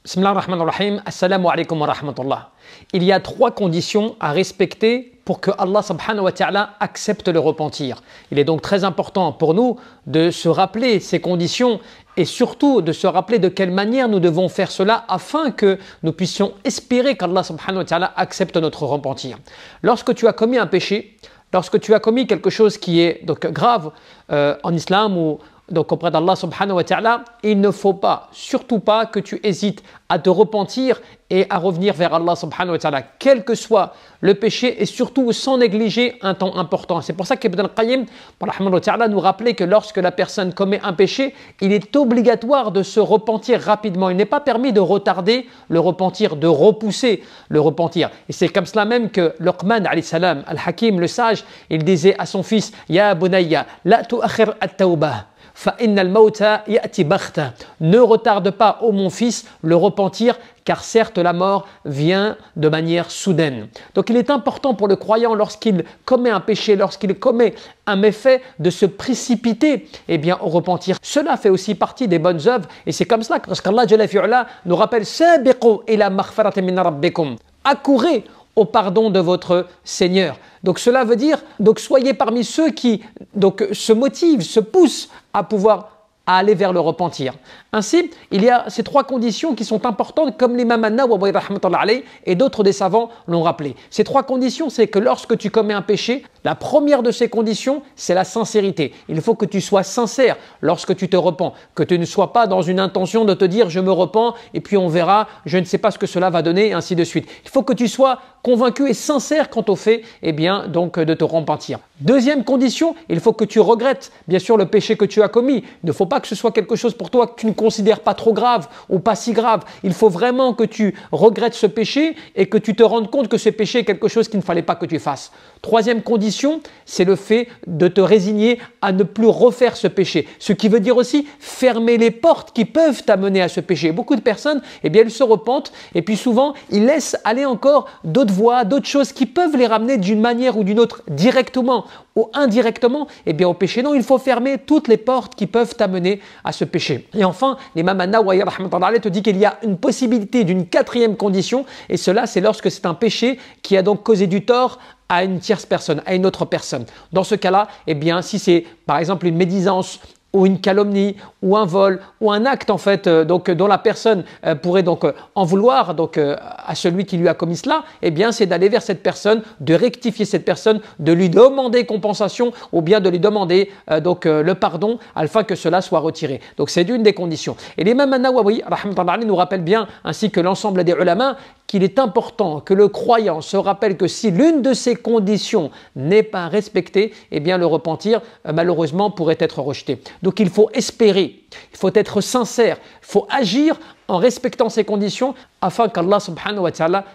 Bismillah ar-Rahman ar-Rahim, Assalamu alaikum wa rahmatullah. Il y a 3 conditions à respecter pour que Allah subhanahu wa ta'ala accepte le repentir. Il est donc très important pour nous de se rappeler ces conditions et surtout de se rappeler de quelle manière nous devons faire cela afin que nous puissions espérer qu'Allah subhanahu wa ta'ala accepte notre repentir. Lorsque tu as commis un péché, lorsque tu as commis quelque chose qui est donc grave en islam ou donc auprès d'Allah subhanahu wa ta'ala, il ne faut pas, surtout pas que tu hésites à te repentir et à revenir vers Allah subhanahu wa ta'ala, quel que soit le péché et surtout sans négliger un temps important. C'est pour ça qu'Ibn al-Qayyim nous rappelait que lorsque la personne commet un péché, il est obligatoire de se repentir rapidement. Il n'est pas permis de retarder le repentir, de repousser le repentir. Et c'est comme cela même que Luqman alayhi salam, al-Hakim, le sage, il disait à son fils, « Ya bunayya, la tu'akhir at-tawbah » Ne retarde pas, ô mon fils, le repentir, car certes la mort vient de manière soudaine. Donc il est important pour le croyant, lorsqu'il commet un péché, lorsqu'il commet un méfait, de se précipiter au repentir. Cela fait aussi partie des bonnes œuvres et c'est comme cela que Allah Jalla fi'ala nous rappelle « Sabiqu ila maghfaratin min rabbikum » Accourez au pardon de votre Seigneur. Donc cela veut dire, soyez parmi ceux qui se motivent, se poussent à pouvoir aller vers le repentir. Ainsi, il y a ces 3 conditions qui sont importantes, comme l'imam an-Nawawi et d'autres des savants l'ont rappelé. Ces 3 conditions, c'est que lorsque tu commets un péché, la première de ces conditions, c'est la sincérité. Il faut que tu sois sincère lorsque tu te repens, que tu ne sois pas dans une intention de te dire « je me repens et puis on verra, je ne sais pas ce que cela va donner » et ainsi de suite. Il faut que tu sois convaincu et sincère quant au fait de te repentir. Deuxième condition, il faut que tu regrettes bien sûr le péché que tu as commis. Il ne faut pas que ce soit quelque chose pour toi que tu ne considères pas trop grave ou pas si grave. Il faut vraiment que tu regrettes ce péché et que tu te rendes compte que ce péché est quelque chose qu'il ne fallait pas que tu fasses. Troisième condition, c'est le fait de te résigner à ne plus refaire ce péché. Ce qui veut dire aussi fermer les portes qui peuvent t'amener à ce péché. Beaucoup de personnes, elles se repentent et puis souvent, ils laissent aller encore d'autres voies, d'autres choses qui peuvent les ramener d'une manière ou d'une autre, directement ou indirectement, au péché. Non, il faut fermer toutes les portes qui peuvent t'amener à ce péché. Et enfin, l'imam an-Nawawi te dit qu'il y a une possibilité d'une 4e condition, et cela, c'est lorsque c'est un péché qui a donc causé du tort à une tierce personne, à une autre personne. Dans ce cas-là, si c'est par exemple une médisance, ou une calomnie, ou un vol, ou un acte dont la personne pourrait en vouloir à celui qui lui a commis cela, c'est d'aller vers cette personne, de rectifier cette personne, de lui demander compensation ou bien de lui demander le pardon afin que cela soit retiré. Donc c'est une des conditions. Et l'imam an-Nawawi nous rappelle bien, ainsi que l'ensemble des ulama, qu'il est important que le croyant se rappelle que si l'une de ces conditions n'est pas respectée, le repentir malheureusement pourrait être rejeté. Donc il faut espérer, il faut être sincère, il faut agir en respectant ces conditions afin qu'Allah subhanahu wa ta'ala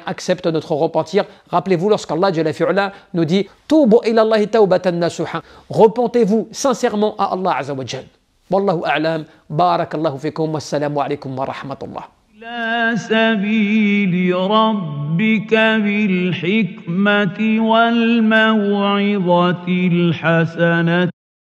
accepte notre repentir. Rappelez-vous lorsqu'Allah Jalla fi'ala nous dit « Tubu ila Allahi tawbatan nasuha » Repentez-vous sincèrement à Allah azza wa jal. Wallahu a'lam, barakallahu fikum, wassalamu alaikum wa rahmatullah. إلى سبيل ربك بالحكمة والموعظة الحسنة